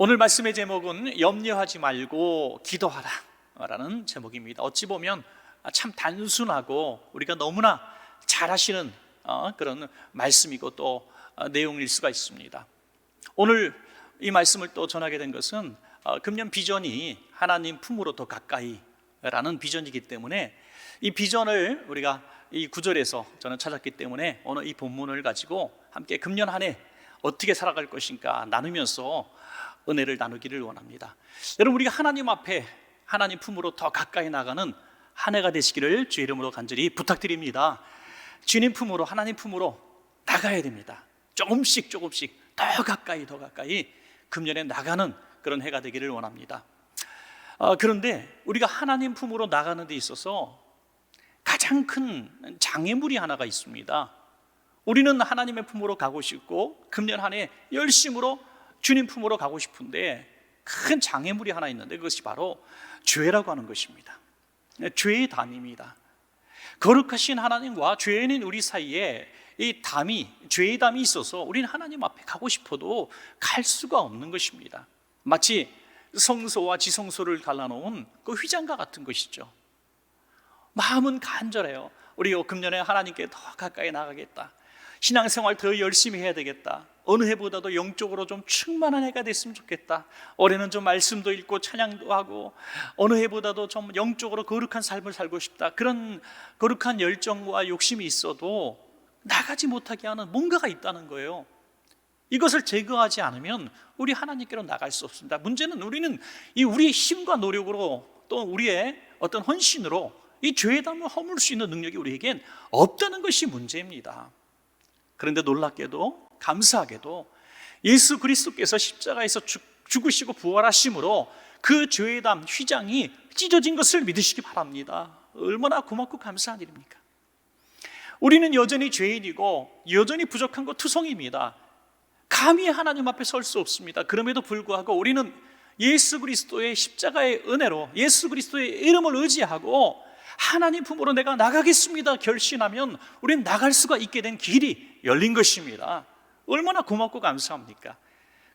오늘 말씀의 제목은 염려하지 말고 기도하라 라는 제목입니다. 어찌 보면 참 단순하고 우리가 너무나 잘 하시는 그런 말씀이고 또 내용일 수가 있습니다. 오늘 이 말씀을 또 전하게 된 것은 금년 비전이 하나님 품으로 더 가까이 라는 비전이기 때문에 이 비전을 우리가 이 구절에서 저는 찾았기 때문에 오늘 이 본문을 가지고 함께 금년 한 해 어떻게 살아갈 것인가 나누면서 은혜를 나누기를 원합니다. 여러분, 우리가 하나님 앞에 하나님 품으로 더 가까이 나가는 한 해가 되시기를 주의 이름으로 간절히 부탁드립니다. 주님 품으로, 하나님 품으로 나가야 됩니다. 조금씩 더 가까이 금년에 나가는 그런 해가 되기를 원합니다. 그런데 우리가 하나님 품으로 나가는 데 있어서 가장 큰 장애물이 하나가 있습니다. 우리는 하나님의 품으로 가고 싶고 금년 한 해 열심으로 주님 품으로 가고 싶은데 큰 장애물이 하나 있는데 그것이 바로 죄라고 하는 것입니다. 죄의 담입니다. 거룩하신 하나님과 죄인인 우리 사이에 이 담이, 죄의 담이 있어서 우리는 하나님 앞에 가고 싶어도 갈 수가 없는 것입니다. 마치 성소와 지성소를 갈라놓은 그 휘장과 같은 것이죠. 마음은 간절해요. 우리 금년에 하나님께 더 가까이 나가겠다, 신앙생활 더 열심히 해야 되겠다, 어느 해보다도 영적으로 좀 충만한 해가 됐으면 좋겠다, 올해는 좀 말씀도 읽고 찬양도 하고 어느 해보다도 좀 영적으로 거룩한 삶을 살고 싶다, 그런 거룩한 열정과 욕심이 있어도 나가지 못하게 하는 뭔가가 있다는 거예요. 이것을 제거하지 않으면 우리 하나님께로 나갈 수 없습니다. 문제는 우리는 이 우리의 힘과 노력으로 또 우리의 어떤 헌신으로 이 죄의 담을 허물 수 있는 능력이 우리에겐 없다는 것이 문제입니다. 그런데 놀랍게도 감사하게도 예수 그리스도께서 십자가에서 죽으시고 부활하심으로 그 죄의 담 휘장이 찢어진 것을 믿으시기 바랍니다. 얼마나 고맙고 감사한 일입니까? 우리는 여전히 죄인이고 여전히 부족한 것 투성입니다. 감히 하나님 앞에 설 수 없습니다. 그럼에도 불구하고 우리는 예수 그리스도의 십자가의 은혜로 예수 그리스도의 이름을 의지하고 하나님 품으로 내가 나가겠습니다 결심하면 우리는 나갈 수가 있게 된 길이 열린 것입니다. 얼마나 고맙고 감사합니까?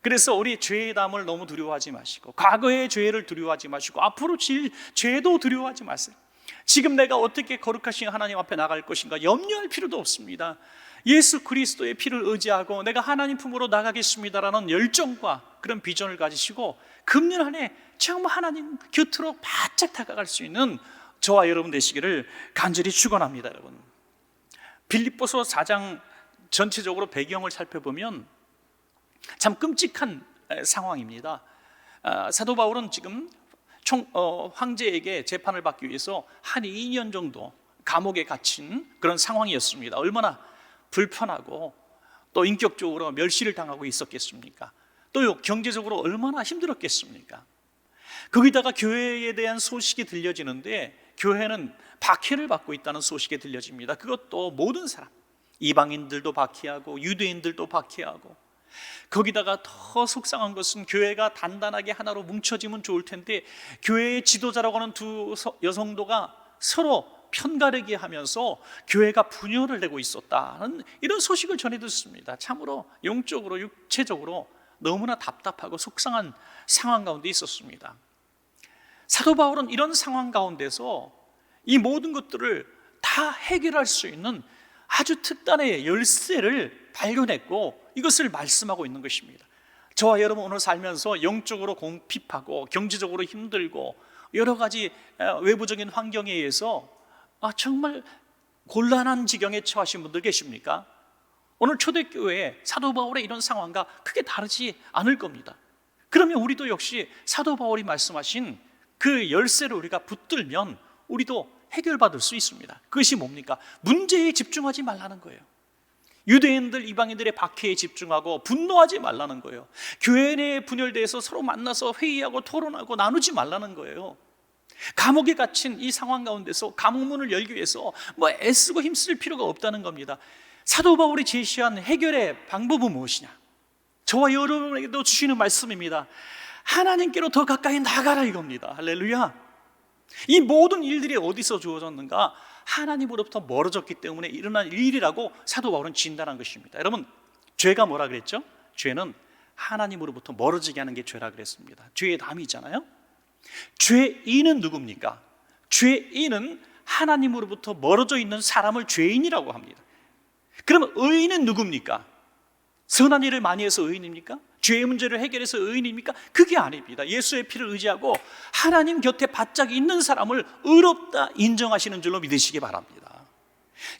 그래서 우리 죄의 담을 너무 두려워하지 마시고, 과거의 죄를 두려워하지 마시고, 앞으로 질 죄도 두려워하지 마세요. 지금 내가 어떻게 거룩하신 하나님 앞에 나갈 것인가 염려할 필요도 없습니다. 예수 그리스도의 피를 의지하고 내가 하나님 품으로 나가겠습니다라는 열정과 그런 비전을 가지시고 금년 한 해 정말 하나님 곁으로 바짝 다가갈 수 있는 저와 여러분 되시기를 간절히 축원합니다. 여러분, 빌립보서 4장 전체적으로 배경을 살펴보면 참 끔찍한 상황입니다. 사도 바울은 지금 황제에게 재판을 받기 위해서 한 2년 정도 감옥에 갇힌 그런 상황이었습니다. 얼마나 불편하고 또 인격적으로 멸시를 당하고 있었겠습니까? 또 경제적으로 얼마나 힘들었겠습니까? 거기다가 교회에 대한 소식이 들려지는데 교회는 박해를 받고 있다는 소식이 들려집니다. 그것도 모든 사람, 이방인들도 박해하고 유대인들도 박해하고, 거기다가 더 속상한 것은 교회가 단단하게 하나로 뭉쳐지면 좋을 텐데 교회의 지도자라고 하는 두 여성도가 서로 편가르기 하면서 교회가 분열을 내고 있었다는 이런 소식을 전해 듣습니다. 참으로 영적으로 육체적으로 너무나 답답하고 속상한 상황 가운데 있었습니다. 사도 바울은 이런 상황 가운데서 이 모든 것들을 다 해결할 수 있는 아주 특단의 열쇠를 발견했고 이것을 말씀하고 있는 것입니다. 저와 여러분 오늘 살면서 영적으로 궁핍하고 경제적으로 힘들고 여러 가지 외부적인 환경에 의해서 정말 곤란한 지경에 처하신 분들 계십니까? 오늘 초대교회에 사도 바울의 이런 상황과 크게 다르지 않을 겁니다. 그러면 우리도 역시 사도 바울이 말씀하신 그 열쇠를 우리가 붙들면 우리도 해결받을 수 있습니다. 그것이 뭡니까? 문제에 집중하지 말라는 거예요. 유대인들, 이방인들의 박해에 집중하고 분노하지 말라는 거예요. 교회 내에 분열돼서 서로 만나서 회의하고 토론하고 나누지 말라는 거예요. 감옥에 갇힌 이 상황 가운데서 감옥문을 열기 위해서 애쓰고 힘쓸 필요가 없다는 겁니다. 사도 바울이 제시한 해결의 방법은 무엇이냐? 저와 여러분에게도 주시는 말씀입니다. 하나님께로 더 가까이 나가라 이겁니다. 할렐루야. 이 모든 일들이 어디서 주어졌는가? 하나님으로부터 멀어졌기 때문에 일어난 일이라고 사도 바울은 진단한 것입니다. 여러분, 죄가 뭐라 그랬죠? 죄는 하나님으로부터 멀어지게 하는 게 죄라 그랬습니다. 죄의 담이잖아요. 죄인은 누굽니까? 죄인은 하나님으로부터 멀어져 있는 사람을 죄인이라고 합니다. 그러면 의인은 누굽니까? 선한 일을 많이 해서 의인입니까? 죄의 문제를 해결해서 의인입니까? 그게 아닙니다. 예수의 피를 의지하고 하나님 곁에 바짝 있는 사람을 의롭다 인정하시는 줄로 믿으시기 바랍니다.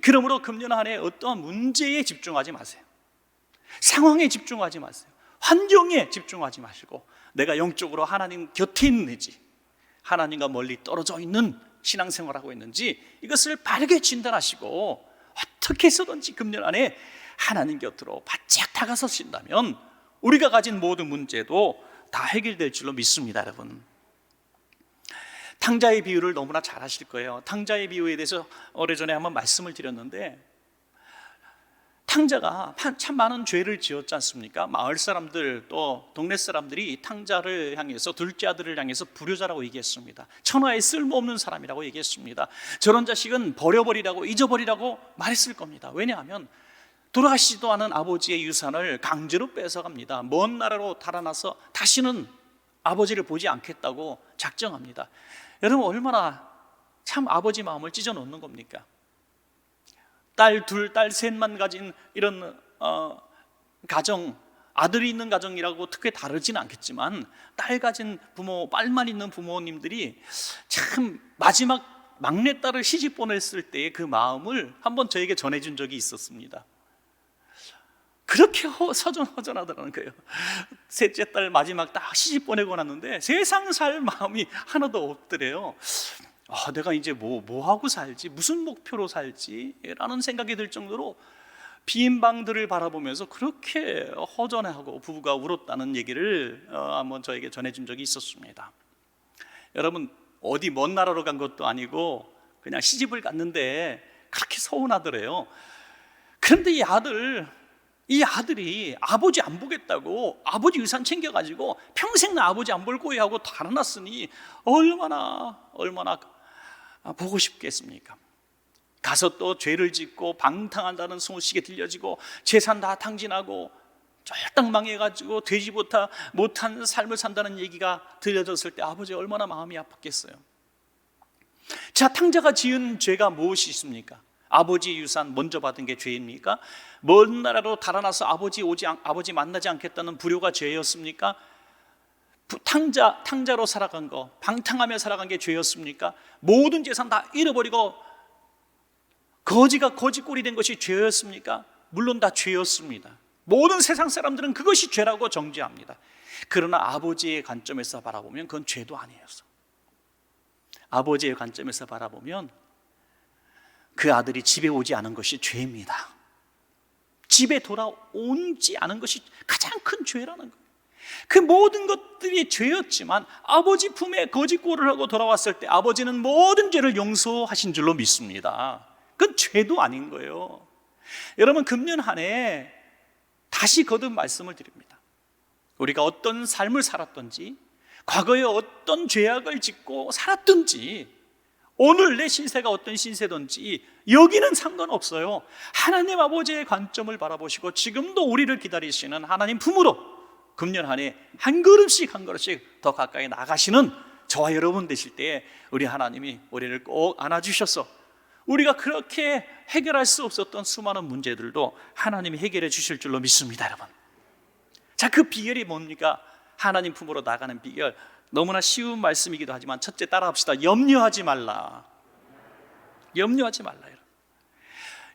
그러므로 금년 한 해 어떠한 문제에 집중하지 마세요. 상황에 집중하지 마세요. 환경에 집중하지 마시고 내가 영적으로 하나님 곁에 있는지, 하나님과 멀리 떨어져 있는 신앙생활하고 있는지 이것을 바르게 진단하시고 어떻게 해서든지 금년 안에 하나님 곁으로 바짝 다가서신다면 우리가 가진 모든 문제도 다 해결될 줄로 믿습니다. 여러분, 탕자의 비유를 너무나 잘 아실 거예요. 탕자의 비유에 대해서 오래전에 한번 말씀을 드렸는데, 탕자가 참 많은 죄를 지었지 않습니까? 마을 사람들 또 동네 사람들이 탕자를 향해서, 둘째 아들을 향해서 불효자라고 얘기했습니다. 천하에 쓸모없는 사람이라고 얘기했습니다. 저런 자식은 버려버리라고, 잊어버리라고 말했을 겁니다. 왜냐하면 돌아가시지도 않은 아버지의 유산을 강제로 뺏어갑니다. 먼 나라로 달아나서 다시는 아버지를 보지 않겠다고 작정합니다. 여러분, 얼마나 참 아버지 마음을 찢어놓는 겁니까? 딸 둘, 딸 셋만 가진 이런 가정, 아들이 있는 가정이라고 특히 다르지는 않겠지만 딸 가진 부모, 딸만 있는 부모님들이 참 마지막 막내딸을 시집 보냈을 때의 그 마음을 한번 저에게 전해준 적이 있었습니다. 그렇게 서전허전하더라는 거예요. 셋째 딸 마지막 딱 시집 보내고 났는데 세상 살 마음이 하나도 없더래요. 내가 이제 뭐 하고 살지, 무슨 목표로 살지 라는 생각이 들 정도로 빈 방들을 바라보면서 그렇게 허전해하고 부부가 울었다는 얘기를 한번 저에게 전해준 적이 있었습니다. 여러분, 어디 먼 나라로 간 것도 아니고 그냥 시집을 갔는데 그렇게 서운하더래요. 그런데 이 아들이 아버지 안 보겠다고 아버지 유산 챙겨가지고 평생 나 아버지 안 볼 거야 하고 달아났으니 얼마나 보고 싶겠습니까? 가서 또 죄를 짓고 방탕한다는 소식이 들려지고 재산 다 탕진하고 쫄딱 망해가지고 되지 못한 삶을 산다는 얘기가 들려졌을 때 아버지 얼마나 마음이 아팠겠어요. 자, 탕자가 지은 죄가 무엇이 있습니까? 아버지 유산 먼저 받은 게 죄입니까? 먼 나라로 달아나서 아버지 만나지 않겠다는 불효가 죄였습니까? 탕자로 살아간 거, 방탕하며 살아간 게 죄였습니까? 모든 재산 다 잃어버리고 거지꼴이 된 것이 죄였습니까? 물론 다 죄였습니다. 모든 세상 사람들은 그것이 죄라고 정죄합니다. 그러나 아버지의 관점에서 바라보면 그건 죄도 아니었어. 아버지의 관점에서 바라보면 그 아들이 집에 오지 않은 것이 죄입니다. 집에 돌아오지 않은 것이 가장 큰 죄라는 거예요. 그 모든 것들이 죄였지만 아버지 품에 거짓골을 하고 돌아왔을 때 아버지는 모든 죄를 용서하신 줄로 믿습니다. 그건 죄도 아닌 거예요. 여러분, 금년 한 해 다시 거듭 말씀을 드립니다. 우리가 어떤 삶을 살았던지, 과거에 어떤 죄악을 짓고 살았든지, 오늘 내 신세가 어떤 신세든지 여기는 상관없어요. 하나님 아버지의 관점을 바라보시고 지금도 우리를 기다리시는 하나님 품으로 금년 한 해 한 걸음씩 더 가까이 나가시는 저와 여러분 되실 때 우리 하나님이 우리를 꼭 안아주셔서 우리가 그렇게 해결할 수 없었던 수많은 문제들도 하나님이 해결해 주실 줄로 믿습니다. 여러분, 자, 그 비결이 뭡니까? 하나님 품으로 나가는 비결, 너무나 쉬운 말씀이기도 하지만 첫째 따라합시다. 염려하지 말라. 염려하지 말라.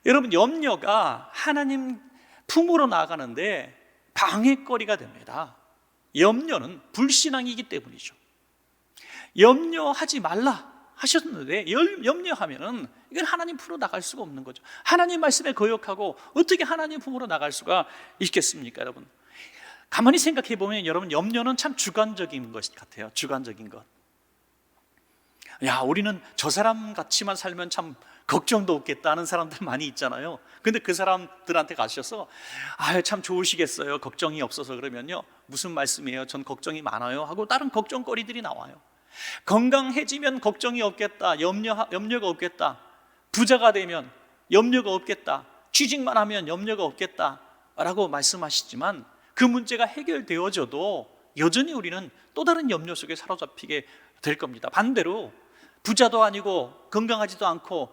여러분, 염려가 하나님 품으로 나가는데 방해거리가 됩니다. 염려는 불신앙이기 때문이죠. 염려하지 말라 하셨는데 염려하면은 이건 하나님 품으로 나갈 수가 없는 거죠. 하나님 말씀에 거역하고 어떻게 하나님 품으로 나갈 수가 있겠습니까, 여러분? 가만히 생각해 보면 여러분, 염려는 참 주관적인 것 같아요. 주관적인 것. 야, 우리는 저 사람 같이만 살면 참 걱정도 없겠다 하는 사람들 많이 있잖아요. 근데 그 사람들한테 가셔서 참 좋으시겠어요, 걱정이 없어서. 그러면요, 무슨 말씀이에요? 전 걱정이 많아요 하고 다른 걱정거리들이 나와요. 건강해지면 걱정이 없겠다, 염려가 없겠다. 부자가 되면 염려가 없겠다, 취직만 하면 염려가 없겠다 라고 말씀하시지만 그 문제가 해결되어져도 여전히 우리는 또 다른 염려 속에 사로잡히게 될 겁니다. 반대로 부자도 아니고 건강하지도 않고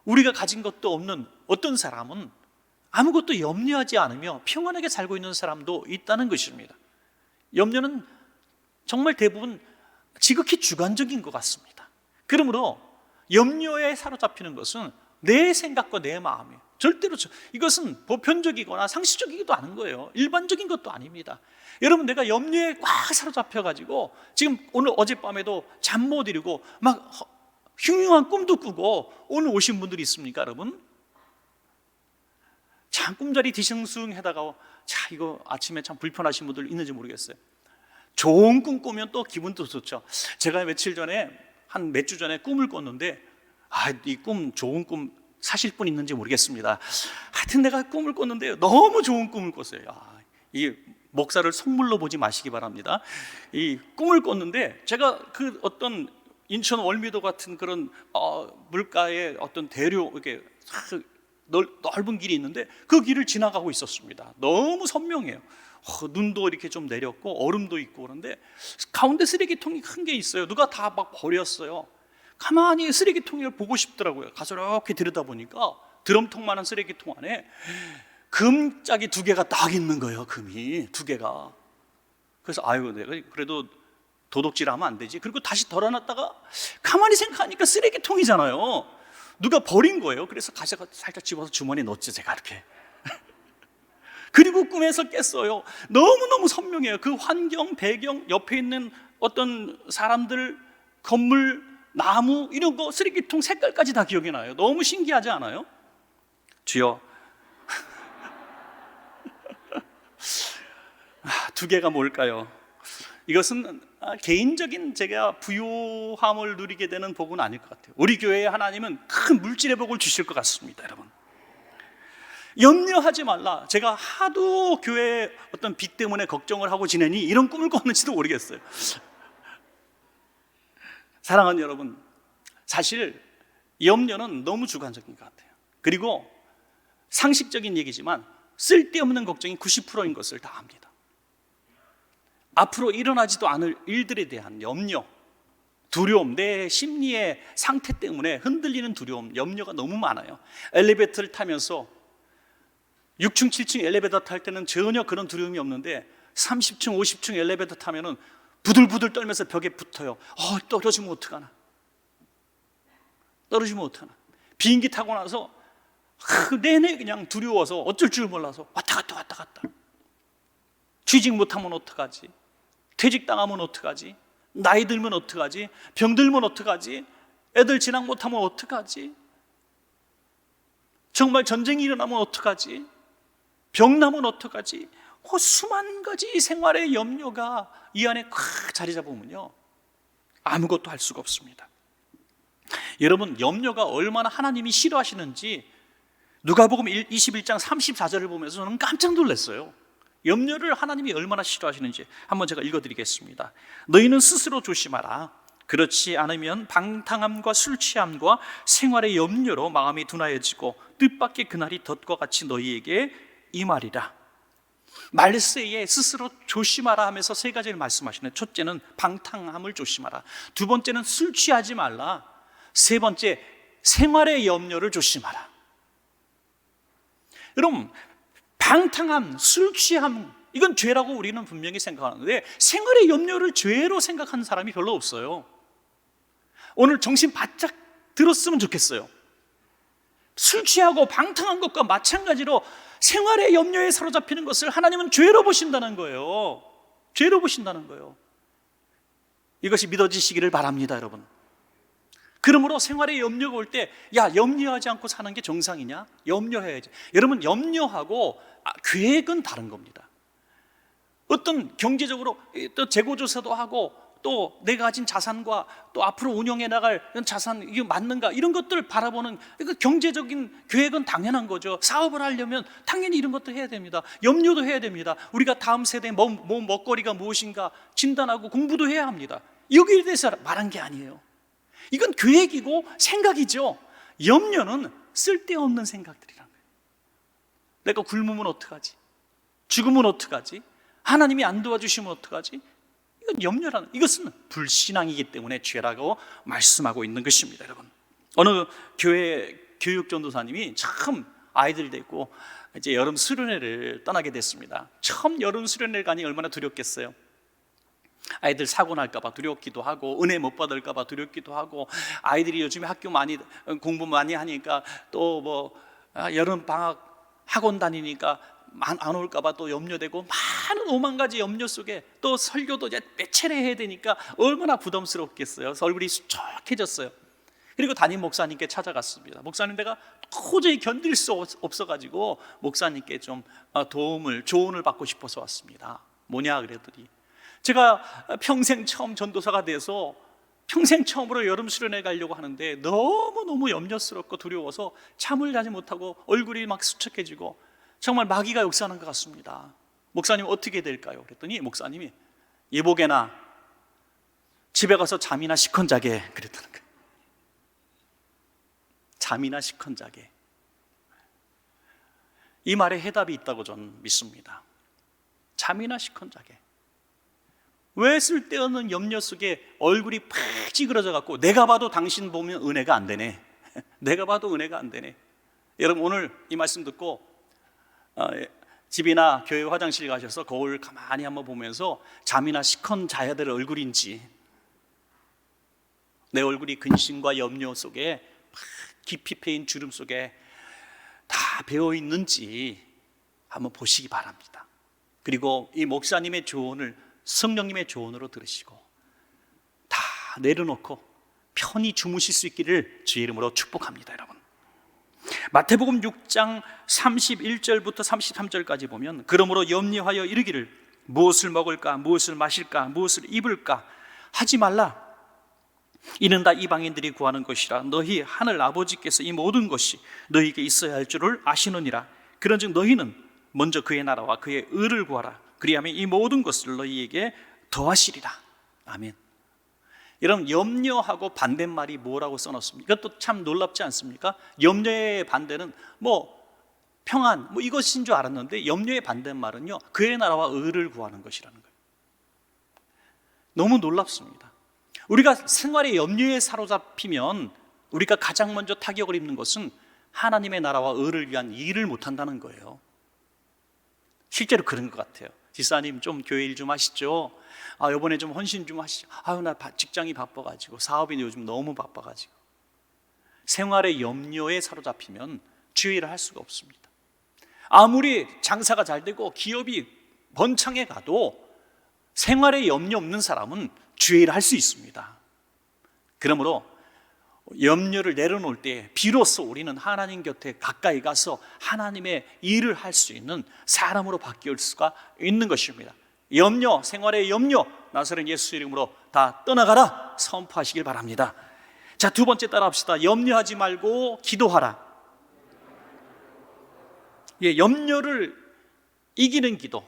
우리가 가진 것도 없는 어떤 사람은 아무것도 염려하지 않으며 평안하게 살고 있는 사람도 있다는 것입니다. 염려는 정말 대부분 지극히 주관적인 것 같습니다. 그러므로 염려에 사로잡히는 것은 내 생각과 내 마음이에요. 절대로 이것은 보편적이거나 상식적이기도 않은 거예요. 일반적인 것도 아닙니다. 여러분, 내가 염려에 꽉 사로잡혀가지고 지금 오늘 어젯밤에도 잠 못 이루고 막 흉흉한 꿈도 꾸고 오늘 오신 분들이 있습니까, 여러분? 참 꿈자리 뒤숭숭하다가 이거 아침에 참 불편하신 분들 있는지 모르겠어요. 좋은 꿈 꾸면 또 기분도 좋죠. 제가 며칠 전에 한 몇 주 전에 꿈을 꿨는데 이 꿈 좋은 꿈 사실 분 있는지 모르겠습니다. 하여튼 내가 꿈을 꿨는데 너무 좋은 꿈을 꿨어요. 이 목사를 속물로 보지 마시기 바랍니다. 이 꿈을 꿨는데 제가 그 어떤 인천 월미도 같은 그런 물가에 어떤 대로 이렇게 넓은 길이 있는데 그 길을 지나가고 있었습니다. 너무 선명해요. 눈도 이렇게 좀 내렸고 얼음도 있고 그런데 가운데 쓰레기통이 큰 게 있어요. 누가 다 막 버렸어요. 가만히 쓰레기통을 보고 싶더라고요. 가서 이렇게 들여다보니까 드럼통만한 쓰레기통 안에 금짝이 2개가 딱 있는 거예요. 금이 2개가. 그래서 내가 그래도 도둑질하면 안 되지. 그리고 다시 덜어놨다가 가만히 생각하니까 쓰레기통이잖아요. 누가 버린 거예요. 그래서 가져가 살짝 집어서 주머니에 넣었죠, 제가 이렇게. 그리고 꿈에서 깼어요. 너무너무 선명해요. 그 환경, 배경, 옆에 있는 어떤 사람들, 건물, 나무 이런 거, 쓰레기통 색깔까지 다 기억이 나요. 너무 신기하지 않아요? 주여, 2개가 뭘까요? 이것은 개인적인 제가 부요함을 누리게 되는 복은 아닐 것 같아요. 우리 교회에 하나님은 큰 물질의 복을 주실 것 같습니다. 여러분, 염려하지 말라. 제가 하도 교회 어떤 빚 때문에 걱정을 하고 지내니 이런 꿈을 꿨는지도 모르겠어요. 사랑하는 여러분, 사실 염려는 너무 주관적인 것 같아요. 그리고 상식적인 얘기지만 쓸데없는 걱정이 90%인 것을 다 압니다. 앞으로 일어나지도 않을 일들에 대한 염려, 두려움, 내 심리의 상태 때문에 흔들리는 두려움, 염려가 너무 많아요. 엘리베이터를 타면서 6층, 7층 엘리베이터 탈 때는 전혀 그런 두려움이 없는데 30층, 50층 엘리베이터 타면은 부들부들 떨면서 벽에 붙어요. 떨어지면 어떡하나. 떨어지면 어떡하나. 비행기 타고 나서 내내 그냥 두려워서 어쩔 줄 몰라서 왔다 갔다. 취직 못하면 어떡하지? 퇴직당하면 어떡하지? 나이 들면 어떡하지? 병 들면 어떡하지? 애들 진학 못하면 어떡하지? 정말 전쟁이 일어나면 어떡하지? 병 나면 어떡하지? 수만 가지 생활의 염려가 이 안에 꽉 자리 잡으면요, 아무것도 할 수가 없습니다. 여러분, 염려가 얼마나 하나님이 싫어하시는지 누가복음 21장 34절을 보면서 저는 깜짝 놀랐어요. 염려를 하나님이 얼마나 싫어하시는지 한번 제가 읽어드리겠습니다. 너희는 스스로 조심하라. 그렇지 않으면 방탕함과 술 취함과 생활의 염려로 마음이 둔하여지고 뜻밖의 그날이 덫과 같이 너희에게 임하리라. 말세에 스스로 조심하라 하면서 3가지를 말씀하시네요. 첫째는 방탕함을 조심하라. 2번째는 술 취하지 말라. 3번째, 생활의 염려를 조심하라. 여러분, 방탕함, 술 취함, 이건 죄라고 우리는 분명히 생각하는데 생활의 염려를 죄로 생각하는 사람이 별로 없어요. 오늘 정신 바짝 들었으면 좋겠어요. 술 취하고 방탕한 것과 마찬가지로 생활의 염려에 사로잡히는 것을 하나님은 죄로 보신다는 거예요. 죄로 보신다는 거예요. 이것이 믿어지시기를 바랍니다, 여러분. 그러므로 생활에 염려가 올 때 염려하지 않고 사는 게 정상이냐? 염려해야지. 여러분, 염려하고 계획은 다른 겁니다. 어떤 경제적으로 또 재고조사도 하고 또 내가 가진 자산과 또 앞으로 운영해 나갈 자산, 이게 맞는가, 이런 것들을 바라보는 경제적인 계획은 당연한 거죠. 사업을 하려면 당연히 이런 것도 해야 됩니다. 염려도 해야 됩니다. 우리가 다음 세대의 먹거리가 무엇인가 진단하고 공부도 해야 합니다. 여기에 대해서 말한 게 아니에요. 이건 계획이고 생각이죠. 염려는 쓸데없는 생각들이란 거예요. 내가 굶으면 어떡하지? 죽으면 어떡하지? 하나님이 안 도와주시면 어떡하지? 이건 염려라는, 이것은 불신앙이기 때문에 죄라고 말씀하고 있는 것입니다. 여러분, 어느 교회 교육 전도사님이 참 아이들 데리고 이제 여름 수련회를 떠나게 됐습니다. 처음 여름 수련회 가니 얼마나 두렵겠어요. 아이들 사고 날까봐 두렵기도 하고, 은혜 못 받을까봐 두렵기도 하고, 아이들이 요즘에 학교 많이 공부 많이 하니까 또 뭐 여름 방학 학원 다니니까 안 올까봐 또 염려되고, 많은 5만 가지 염려 속에 또 설교도 이제 몇 차례 해야 되니까 얼마나 부담스럽겠어요. 그래서 얼굴이 수척해졌어요. 그리고 담임 목사님께 찾아갔습니다. 목사님, 내가 도저히 견딜 수 없어가지고 목사님께 좀 조언을 받고 싶어서 왔습니다. 뭐냐 그랬더니, 제가 평생 처음 전도사가 돼서 평생 처음으로 여름 수련회 가려고 하는데 너무너무 염려스럽고 두려워서 잠을 자지 못하고 얼굴이 막 수척해지고 정말 마귀가 역사하는 것 같습니다. 목사님, 어떻게 될까요? 그랬더니 목사님이, 예복에나 집에 가서 잠이나 시컨 자게 그랬다는 거예요. 잠이나 시컨 자게. 이 말에 해답이 있다고 저는 믿습니다. 잠이나 시컨 자게. 왜 쓸데없는 염려 속에 얼굴이 팍 찌그러져 갖고, 내가 봐도 당신 보면 은혜가 안 되네. 내가 봐도 은혜가 안 되네. 여러분, 오늘 이 말씀 듣고 집이나 교회 화장실 가셔서 거울 가만히 한번 보면서 잠이나 시컨 자야 될 얼굴인지, 내 얼굴이 근심과 염려 속에 깊이 패인 주름 속에 다 배어 있는지 한번 보시기 바랍니다. 그리고 이 목사님의 조언을 성령님의 조언으로 들으시고 다 내려놓고 편히 주무실 수 있기를 주의 이름으로 축복합니다. 여러분, 마태복음 6장 31절부터 33절까지 보면, 그러므로 염려하여 이르기를 무엇을 먹을까, 무엇을 마실까, 무엇을 입을까 하지 말라. 이는 다 이방인들이 구하는 것이라. 너희 하늘 아버지께서 이 모든 것이 너희에게 있어야 할 줄을 아시느니라. 그런즉 너희는 먼저 그의 나라와 그의 의를 구하라. 그리하면 이 모든 것을 너희에게 더하시리라. 아멘. 여러분, 염려하고 반대말이 뭐라고 써놨습니까? 이것도 참 놀랍지 않습니까? 염려의 반대는 평안 이것인 줄 알았는데, 염려의 반대말은요, 그의 나라와 의를 구하는 것이라는 거예요. 너무 놀랍습니다. 우리가 생활의 염려에 사로잡히면 우리가 가장 먼저 타격을 입는 것은 하나님의 나라와 의를 위한 일을 못한다는 거예요. 실제로 그런 것 같아요. 지사님, 좀 교회 일 좀 하시죠. 이번에 좀 헌신 좀 하시죠. 나 직장이 바빠가지고, 사업이 요즘 너무 바빠가지고. 생활의 염려에 사로잡히면 주의 일을 할 수가 없습니다. 아무리 장사가 잘 되고 기업이 번창해 가도 생활에 염려 없는 사람은 주의 일을 할 수 있습니다. 그러므로 염려를 내려놓을 때 비로소 우리는 하나님 곁에 가까이 가서 하나님의 일을 할 수 있는 사람으로 바뀔 수가 있는 것입니다. 염려, 생활의 염려, 나사렛 예수 이름으로 다 떠나가라 선포하시길 바랍니다. 자, 두 번째 따라합시다. 염려하지 말고 기도하라. 염려를 이기는 기도,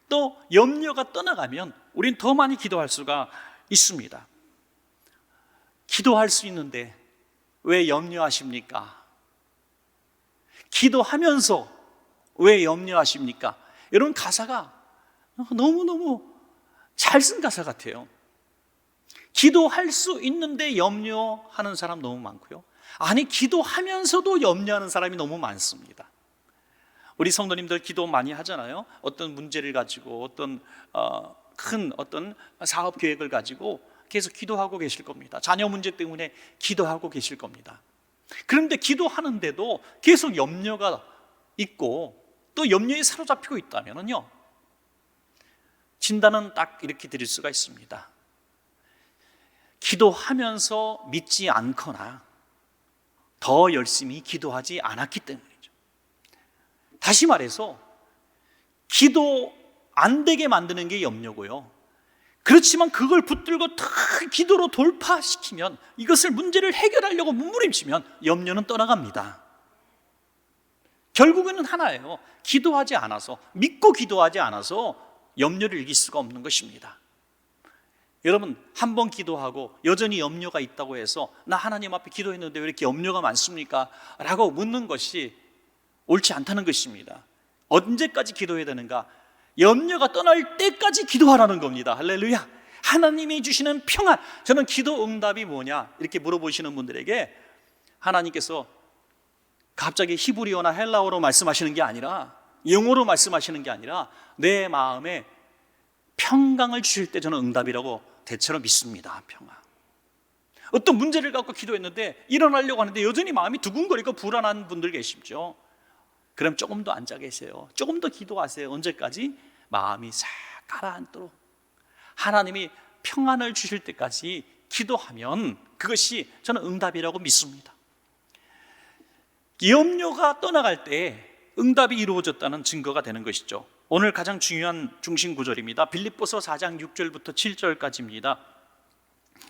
또 염려가 떠나가면 우린 더 많이 기도할 수가 있습니다. 기도할 수 있는데 왜 염려하십니까? 기도하면서 왜 염려하십니까? 여러분, 가사가 너무너무 잘 쓴 가사 같아요. 기도할 수 있는데 염려하는 사람 너무 많고요, 아니 기도하면서도 염려하는 사람이 너무 많습니다. 우리 성도님들 기도 많이 하잖아요. 어떤 문제를 가지고, 어떤 큰 사업 계획을 가지고 계속 기도하고 계실 겁니다. 자녀 문제 때문에 기도하고 계실 겁니다. 그런데 기도하는데도 계속 염려가 있고 또 염려에 사로잡히고 있다면요, 진단은 딱 이렇게 드릴 수가 있습니다. 기도하면서 믿지 않거나 더 열심히 기도하지 않았기 때문이죠. 다시 말해서 기도 안 되게 만드는 게 염려고요, 그렇지만 그걸 붙들고 다 기도로 돌파시키면, 이것을 문제를 해결하려고 몸부림치면 염려는 떠나갑니다. 결국에는 하나예요. 기도하지 않아서, 믿고 기도하지 않아서 염려를 이길 수가 없는 것입니다. 여러분, 한 번 기도하고 여전히 염려가 있다고 해서 나 하나님 앞에 기도했는데 왜 이렇게 염려가 많습니까? 라고 묻는 것이 옳지 않다는 것입니다. 언제까지 기도해야 되는가? 염려가 떠날 때까지 기도하라는 겁니다. 할렐루야. 하나님이 주시는 평안. 저는 기도 응답이 뭐냐 이렇게 물어보시는 분들에게 하나님께서 갑자기 히브리어나 헬라어로 말씀하시는 게 아니라, 영어로 말씀하시는 게 아니라 내 마음에 평강을 주실 때 저는 응답이라고 대체로 믿습니다. 평안. 어떤 문제를 갖고 기도했는데 일어나려고 하는데 여전히 마음이 두근거리고 불안한 분들 계시죠. 그럼 조금 더 앉아 계세요. 조금 더 기도하세요. 언제까지? 마음이 싹 가라앉도록 하나님이 평안을 주실 때까지 기도하면 그것이 저는 응답이라고 믿습니다. 염려가 떠나갈 때 응답이 이루어졌다는 증거가 되는 것이죠. 오늘 가장 중요한 중심 구절입니다. 빌립보서 4장 6절부터 7절까지입니다.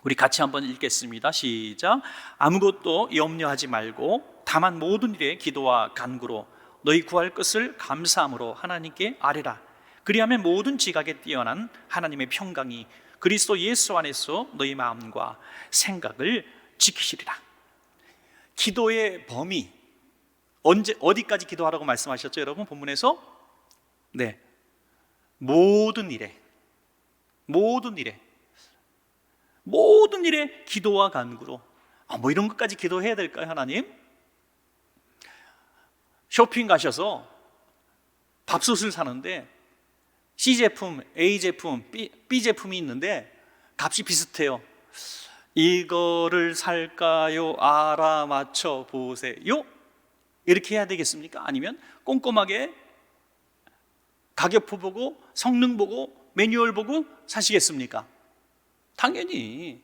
우리 같이 한번 읽겠습니다. 시작. 아무것도 염려하지 말고 다만 모든 일에 기도와 간구로 너희 구할 것을 감사함으로 하나님께 아뢰라. 그리하면 모든 지각에 뛰어난 하나님의 평강이 그리스도 예수 안에서 너희 마음과 생각을 지키시리라. 기도의 범위, 어디까지 기도하라고 말씀하셨죠, 여러분? 본문에서 네, 모든 일에 기도와 간구로. 뭐 이런 것까지 기도해야 될까요, 하나님? 쇼핑 가셔서 밥솥을 사는데 C 제품, A 제품, B 제품이 있는데 값이 비슷해요. 이거를 살까요? 알아맞혀 보세요. 이렇게 해야 되겠습니까? 아니면 꼼꼼하게 가격표 보고 성능 보고 매뉴얼 보고 사시겠습니까? 당연히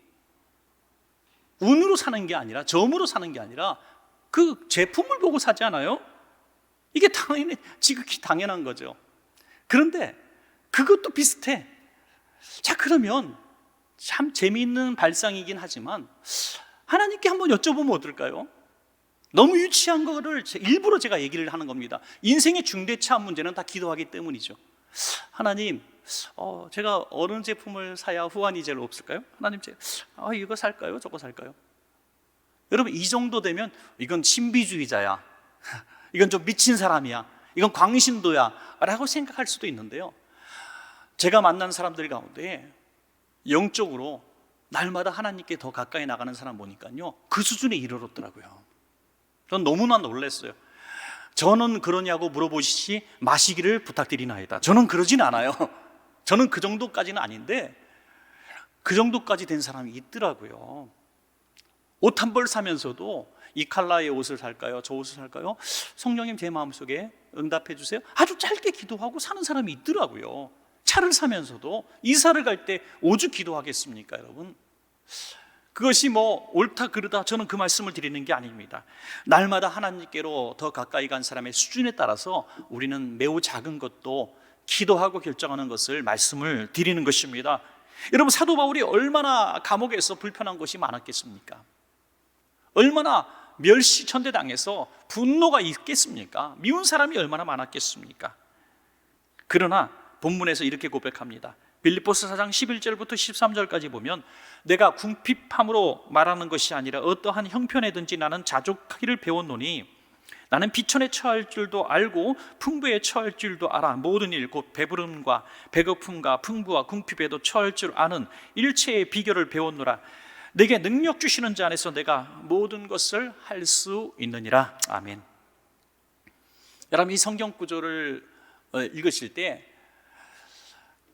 운으로 사는 게 아니라, 점으로 사는 게 아니라 그 제품을 보고 사지 않아요? 이게 당연히 지극히 당연한 거죠. 그런데 그것도 비슷해. 자, 그러면 참 재미있는 발상이긴 하지만 하나님께 한번 여쭤보면 어떨까요? 너무 유치한 거를 일부러 제가 얘기를 하는 겁니다. 인생의 중대차한 문제는 다 기도하기 때문이죠. 하나님, 제가 어느 제품을 사야 후환이 제일 없을까요? 하나님, 이거 살까요? 저거 살까요? 여러분, 이 정도 되면 이건 신비주의자야, 이건 좀 미친 사람이야, 이건 광신도야 라고 생각할 수도 있는데요, 제가 만난 사람들 가운데 영적으로 날마다 하나님께 더 가까이 나가는 사람 보니까요, 그 수준에 이르렀더라고요. 전 너무나 놀랐어요. 저는 그러냐고 물어보시지 마시기를 부탁드리나이다. 저는 그러진 않아요. 저는 그 정도까지는 아닌데 그 정도까지 된 사람이 있더라고요. 옷 한 벌 사면서도 이 컬러의 옷을 살까요? 저 옷을 살까요? 성령님 제 마음속에 응답해 주세요. 아주 짧게 기도하고 사는 사람이 있더라고요. 차를 사면서도 이사를 갈 때 오죽 기도하겠습니까, 여러분? 그것이 뭐 옳다 그르다, 저는 그 말씀을 드리는 게 아닙니다. 날마다 하나님께로 더 가까이 간 사람의 수준에 따라서 우리는 매우 작은 것도 기도하고 결정하는 것을 말씀을 드리는 것입니다. 여러분, 사도 바울이 얼마나 감옥에서 불편한 것이 많았겠습니까? 얼마나 멸시천대당해서 분노가 있겠습니까? 미운 사람이 얼마나 많았겠습니까? 그러나 본문에서 이렇게 고백합니다. 빌립보서 4장 11절부터 13절까지 보면 내가 궁핍함으로 말하는 것이 아니라 어떠한 형편에든지 나는 자족하기를 배웠노니 나는 비천에 처할 줄도 알고 풍부에 처할 줄도 알아. 모든 일 곧 배부름과 배고픔과 풍부와 궁핍에도 처할 줄 아는 일체의 비결을 배웠노라. 내게 능력 주시는 자 안에서 내가 모든 것을 할 수 있느니라. 아멘. 여러분, 이 성경 구절을 읽으실 때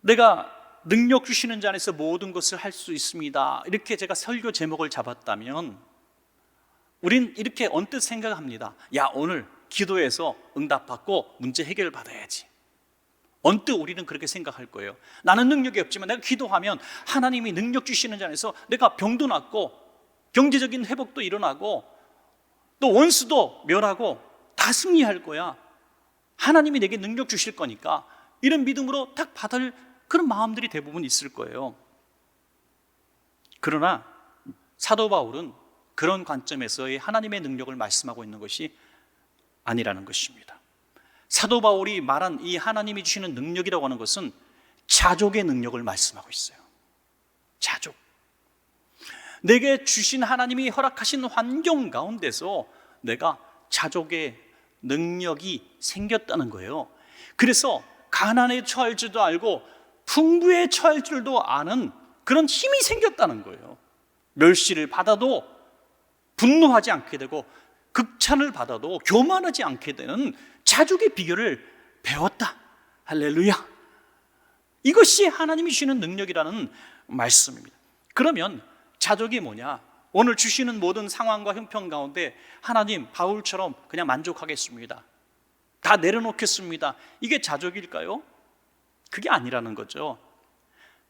내가 능력 주시는 자 안에서 모든 것을 할 수 있습니다, 이렇게 제가 설교 제목을 잡았다면 우린 이렇게 언뜻 생각합니다. 야, 오늘 기도해서 응답받고 문제 해결 받아야지. 언뜻 우리는 그렇게 생각할 거예요. 나는 능력이 없지만 내가 기도하면 하나님이 능력 주시는 자 안에서 내가 병도 낫고 경제적인 회복도 일어나고 또 원수도 멸하고 다 승리할 거야. 하나님이 내게 능력 주실 거니까, 이런 믿음으로 딱 받을 그런 마음들이 대부분 있을 거예요. 그러나 사도 바울은 그런 관점에서의 하나님의 능력을 말씀하고 있는 것이 아니라는 것입니다. 사도 바울이 말한 이 하나님이 주시는 능력이라고 하는 것은 자족의 능력을 말씀하고 있어요. 자족. 내게 주신 하나님이 허락하신 환경 가운데서 내가 자족의 능력이 생겼다는 거예요. 그래서 가난에 처할 줄도 알고 풍부에 처할 줄도 아는 그런 힘이 생겼다는 거예요. 멸시를 받아도 분노하지 않게 되고 극찬을 받아도 교만하지 않게 되는 자족의 비결을 배웠다. 할렐루야. 이것이 하나님이 주시는 능력이라는 말씀입니다. 그러면 자족이 뭐냐? 오늘 주시는 모든 상황과 형편 가운데 하나님, 바울처럼 그냥 만족하겠습니다, 다 내려놓겠습니다, 이게 자족일까요? 그게 아니라는 거죠.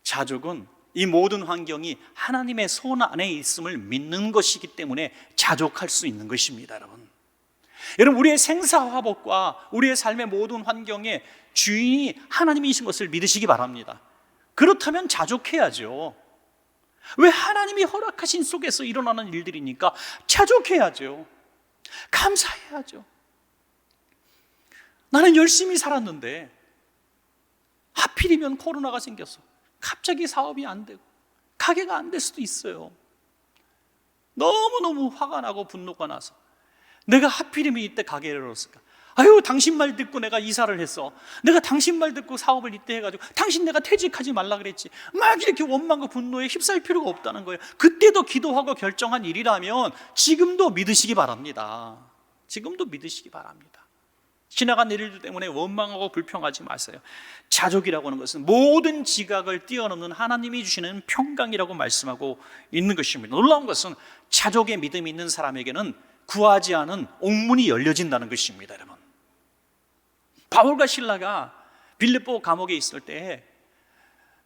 자족은 이 모든 환경이 하나님의 손 안에 있음을 믿는 것이기 때문에 자족할 수 있는 것입니다. 여러분, 우리의 생사화복과 우리의 삶의 모든 환경의 주인이 하나님이신 것을 믿으시기 바랍니다. 그렇다면 자족해야죠. 왜? 하나님이 허락하신 속에서 일어나는 일들이니까 자족해야죠. 감사해야죠. 나는 열심히 살았는데 하필이면 코로나가 생겨서 갑자기 사업이 안 되고 가게가 안 될 수도 있어요. 너무너무 화가 나고 분노가 나서 내가 하필이면 이때 가게를 열었을까? 아유, 당신 말 듣고 내가 이사를 했어. 내가 당신 말 듣고 사업을 이때 해가지고 당신 내가 퇴직하지 말라 그랬지. 막 이렇게 원망과 분노에 휩싸일 필요가 없다는 거예요. 그때도 기도하고 결정한 일이라면 지금도 믿으시기 바랍니다. 지금도 믿으시기 바랍니다. 지나간 일들 때문에 원망하고 불평하지 마세요. 자족이라고 하는 것은 모든 지각을 뛰어넘는 하나님이 주시는 평강이라고 말씀하고 있는 것입니다. 놀라운 것은 자족의 믿음이 있는 사람에게는 구하지 않은 옥문이 열려진다는 것입니다. 여러분, 바울과 실라가 빌립보 감옥에 있을 때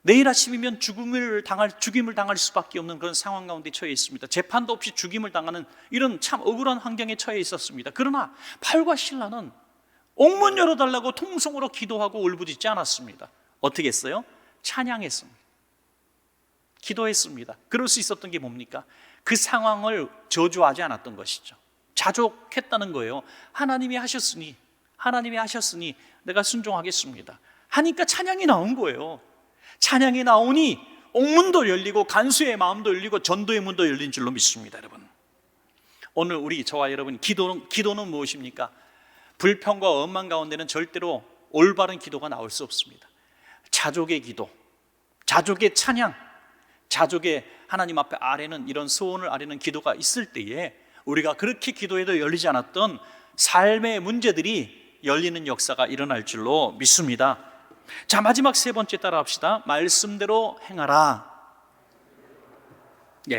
내일 아침이면 죽임을 당할 수밖에 없는 그런 상황 가운데 처해 있습니다. 재판도 없이 죽임을 당하는 이런 참 억울한 환경에 처해 있었습니다. 그러나 바울과 실라는 옥문 열어달라고 통성으로 기도하고 울부짖지 않았습니다. 어떻게 했어요? 찬양했습니다. 기도했습니다. 그럴 수 있었던 게 뭡니까? 그 상황을 저주하지 않았던 것이죠. 자족했다는 거예요. 하나님이 하셨으니 내가 순종하겠습니다 하니까 찬양이 나온 거예요. 찬양이 나오니 옥문도 열리고 간수의 마음도 열리고 전도의 문도 열린 줄로 믿습니다. 여러분, 오늘 우리 저와 여러분, 기도는 무엇입니까? 불평과 원망 가운데는 절대로 올바른 기도가 나올 수 없습니다. 자족의 기도, 자족의 찬양, 자족의 하나님 앞에 아뢰는 이런 소원을 아뢰는 기도가 있을 때에 우리가 그렇게 기도해도 열리지 않았던 삶의 문제들이 열리는 역사가 일어날 줄로 믿습니다. 자, 마지막 세 번째 따라 합시다. 말씀대로 행하라.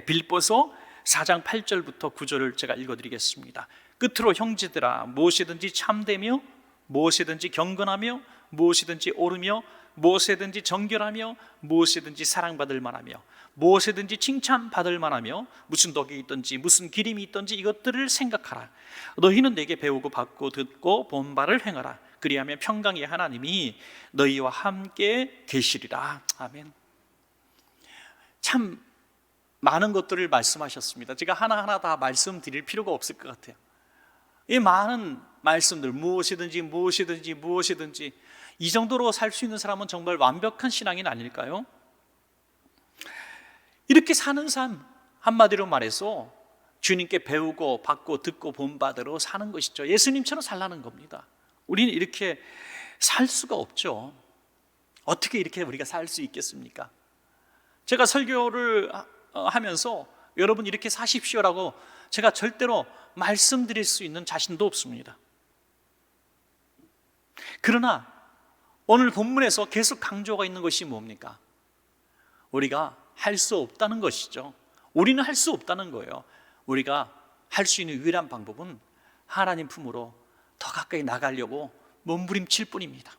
빌립보서 4장 8절부터 9절을 제가 읽어드리겠습니다. 끝으로 형제들아, 무엇이든지 참되며 무엇이든지 경건하며 무엇이든지 옳으며 무엇이든지 정결하며 무엇이든지 사랑받을 만하며 무엇이든지 칭찬받을 만하며 무슨 덕이 있든지 무슨 기림이 있든지 이것들을 생각하라. 너희는 내게 배우고 받고 듣고 본 바를 행하라. 그리하면 평강의 하나님이 너희와 함께 계시리라. 아멘. 참 많은 것들을 말씀하셨습니다. 제가 하나하나 다 말씀드릴 필요가 없을 것 같아요. 이 많은 말씀들, 무엇이든지 이 정도로 살 수 있는 사람은 정말 완벽한 신앙인 아닐까요? 이렇게 사는 삶, 한마디로 말해서 주님께 배우고 받고 듣고 본 바대로 사는 것이죠. 예수님처럼 살라는 겁니다. 우리는 이렇게 살 수가 없죠. 어떻게 이렇게 우리가 살 수 있겠습니까? 제가 설교를 하면서 여러분 이렇게 사십시오라고 제가 절대로 말씀드릴 수 있는 자신도 없습니다. 그러나 오늘 본문에서 계속 강조가 있는 것이 뭡니까? 우리가 할 수 없다는 것이죠. 우리는 할 수 없다는 거예요. 우리가 할 수 있는 유일한 방법은 하나님 품으로 더 가까이 나가려고 몸부림칠 뿐입니다.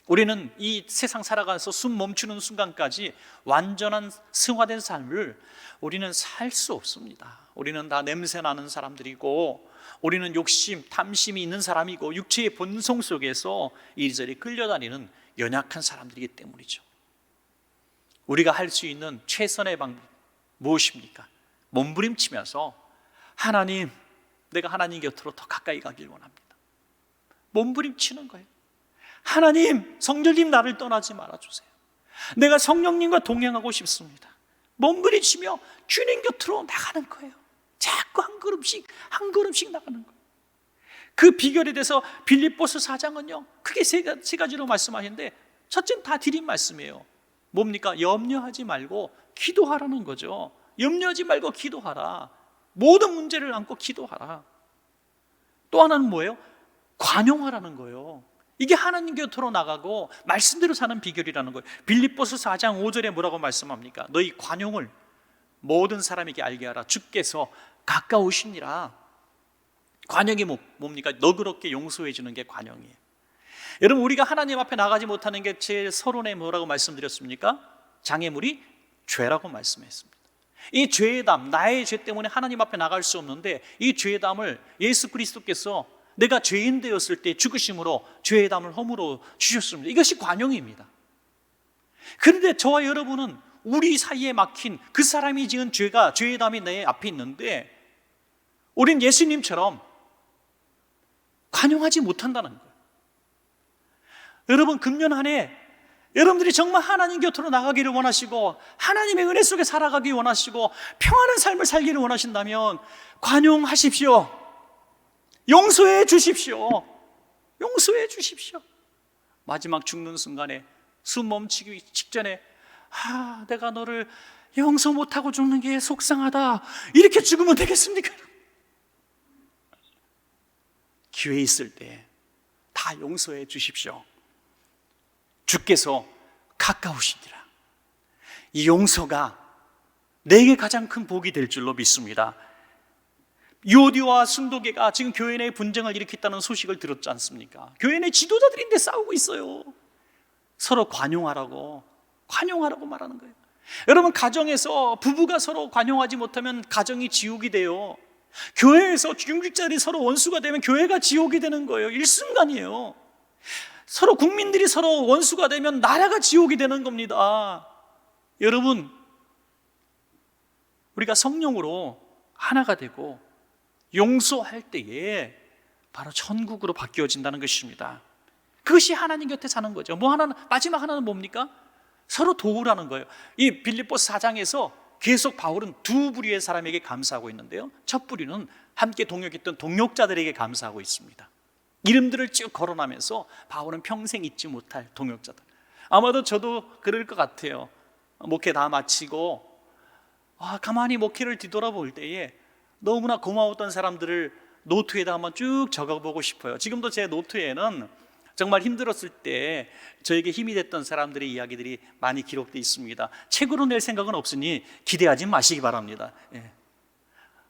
우리는 이 세상 살아가면서 숨 멈추는 순간까지 완전한 승화된 삶을 우리는 살 수 없습니다. 우리는 다 냄새나는 사람들이고 우리는 욕심, 탐심이 있는 사람이고 육체의 본성 속에서 이리저리 끌려다니는 연약한 사람들이기 때문이죠. 우리가 할 수 있는 최선의 방법 무엇입니까? 몸부림치면서 하나님, 내가 하나님 곁으로 더 가까이 가길 원합니다. 몸부림치는 거예요. 하나님, 성령님 나를 떠나지 말아주세요. 내가 성령님과 동행하고 싶습니다. 몸부림치며 주님 곁으로 나가는 거예요. 자꾸 한 걸음씩 나가는 거예요. 그 비결에 대해서 빌립보서 4장은요 크게 세 가지로 말씀하시는데, 첫째는 다 드린 말씀이에요. 뭡니까? 염려하지 말고 기도하라는 거죠. 염려하지 말고 기도하라. 모든 문제를 안고 기도하라. 또 하나는 뭐예요? 관용하라는 거예요. 이게 하나님 곁으로 나가고 말씀대로 사는 비결이라는 거예요. 빌립보서 4장 5절에 뭐라고 말씀합니까? 너희 관용을 모든 사람에게 알게 하라. 주께서 가까우시니라. 관용이 뭡니까? 너그럽게 용서해 주는 게 관용이에요. 여러분, 우리가 하나님 앞에 나가지 못하는 게 제일 서론에 뭐라고 말씀드렸습니까? 장애물이 죄라고 말씀했습니다. 이 죄의 담, 나의 죄 때문에 하나님 앞에 나갈 수 없는데, 이 죄의 담을 예수 그리스도께서 내가 죄인 되었을 때 죽으심으로 죄의 담을 허물어 주셨습니다. 이것이 관용입니다. 그런데 저와 여러분은 우리 사이에 막힌 그 사람이 지은 죄의 담이 내 앞에 있는데, 우린 예수님처럼 관용하지 못한다는 거예요. 여러분, 금년 한 해 여러분들이 정말 하나님 곁으로 나가기를 원하시고 하나님의 은혜 속에 살아가기 원하시고 평안한 삶을 살기를 원하신다면 관용하십시오. 용서해 주십시오. 용서해 주십시오. 마지막 죽는 순간에 숨 멈추기 직전에 내가 너를 용서 못하고 죽는 게 속상하다, 이렇게 죽으면 되겠습니까? 기회 있을 때 다 용서해 주십시오. 주께서 가까우시니라. 이 용서가 내게 가장 큰 복이 될 줄로 믿습니다. 유오디와 순도계가 지금 교회 내 분쟁을 일으켰다는 소식을 들었지 않습니까? 교회 내 지도자들인데 싸우고 있어요. 서로 관용하라고 말하는 거예요. 여러분, 가정에서 부부가 서로 관용하지 못하면 가정이 지옥이 돼요. 교회에서 중직자들이 서로 원수가 되면 교회가 지옥이 되는 거예요. 일순간이에요. 서로 국민들이 서로 원수가 되면 나라가 지옥이 되는 겁니다. 여러분, 우리가 성령으로 하나가 되고 용서할 때에 바로 천국으로 바뀌어진다는 것입니다. 그것이 하나님 곁에 사는 거죠. 마지막 하나는 뭡니까? 서로 도우라는 거예요. 이 빌립보서 4장에서 계속 바울은 두 부류의 사람에게 감사하고 있는데요, 첫 부류는 함께 동역했던 동역자들에게 감사하고 있습니다. 이름들을 쭉 거론하면서 바울은 평생 잊지 못할 동역자들. 아마도 저도 그럴 것 같아요. 목회 다 마치고 가만히 목회를 뒤돌아볼 때에 너무나 고마웠던 사람들을 노트에다 한번 쭉 적어보고 싶어요. 지금도 제 노트에는 정말 힘들었을 때 저에게 힘이 됐던 사람들의 이야기들이 많이 기록되어 있습니다. 책으로 낼 생각은 없으니 기대하지 마시기 바랍니다.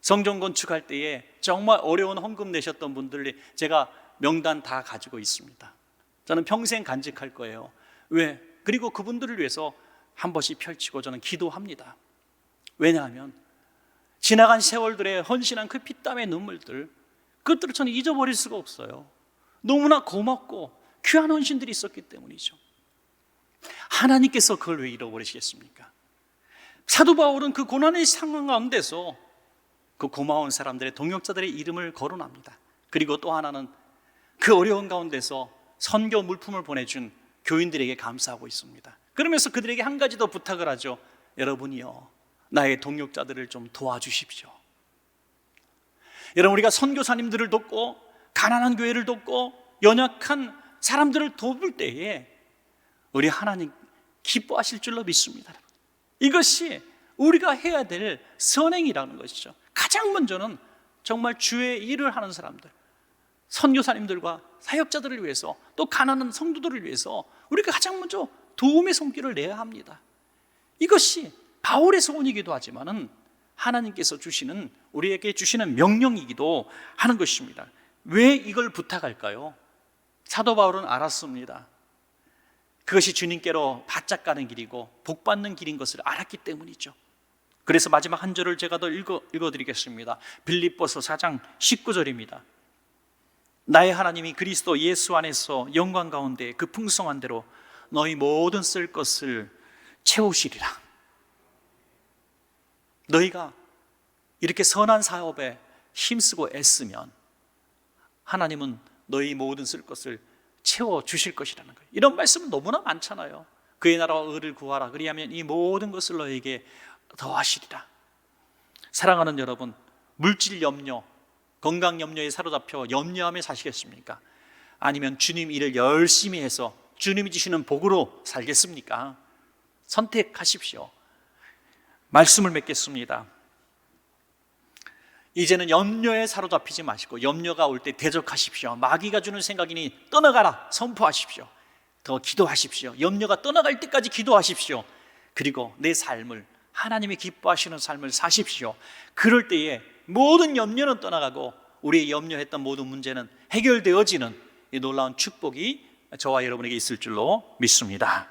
성전 건축할 때에 정말 어려운 헌금 내셨던 분들이 제가 명단 다 가지고 있습니다. 저는 평생 간직할 거예요. 왜? 그리고 그분들을 위해서 한 번씩 펼치고 저는 기도합니다. 왜냐하면 지나간 세월들의 헌신한 그 피땀의 눈물들, 그것들을 저는 잊어버릴 수가 없어요. 너무나 고맙고 귀한 헌신들이 있었기 때문이죠. 하나님께서 그걸 왜 잃어버리시겠습니까? 사도 바울은 그 고난의 상황 가운데서 그 고마운 사람들의 동역자들의 이름을 거론합니다. 그리고 또 하나는 그 어려운 가운데서 선교 물품을 보내준 교인들에게 감사하고 있습니다. 그러면서 그들에게 한 가지 더 부탁을 하죠. 여러분이요, 나의 동역자들을 좀 도와주십시오. 여러분, 우리가 선교사님들을 돕고 가난한 교회를 돕고 연약한 사람들을 돕을 때에 우리 하나님 기뻐하실 줄로 믿습니다. 이것이 우리가 해야 될 선행이라는 것이죠. 가장 먼저는 정말 주의 일을 하는 사람들, 선교사님들과 사역자들을 위해서, 또 가난한 성도들을 위해서 우리가 가장 먼저 도움의 손길을 내야 합니다. 이것이 바울의 소원이기도 하지만은 하나님께서 우리에게 주시는 명령이기도 하는 것입니다. 왜 이걸 부탁할까요? 사도 바울은 알았습니다. 그것이 주님께로 바짝 가는 길이고 복 받는 길인 것을 알았기 때문이죠. 그래서 마지막 한 절을 제가 더 읽어드리겠습니다. 빌립보서 4장 19절입니다. 나의 하나님이 그리스도 예수 안에서 영광 가운데 그 풍성한 대로 너희 모든 쓸 것을 채우시리라. 너희가 이렇게 선한 사업에 힘쓰고 애쓰면 하나님은 너희 모든 쓸 것을 채워주실 것이라는 거예요. 이런 말씀은 너무나 많잖아요. 그의 나라와 의를 구하라, 그리하면 이 모든 것을 너에게 더하시리라. 사랑하는 여러분, 물질 염려, 건강 염려에 사로잡혀 염려하며 사시겠습니까? 아니면 주님 일을 열심히 해서 주님이 주시는 복으로 살겠습니까? 선택하십시오. 말씀을 맺겠습니다. 이제는 염려에 사로잡히지 마시고 염려가 올 때 대적하십시오. 마귀가 주는 생각이니 떠나가라 선포하십시오. 더 기도하십시오. 염려가 떠나갈 때까지 기도하십시오. 그리고 내 삶을 하나님이 기뻐하시는 삶을 사십시오. 그럴 때에 모든 염려는 떠나가고 우리의 염려했던 모든 문제는 해결되어지는 이 놀라운 축복이 저와 여러분에게 있을 줄로 믿습니다.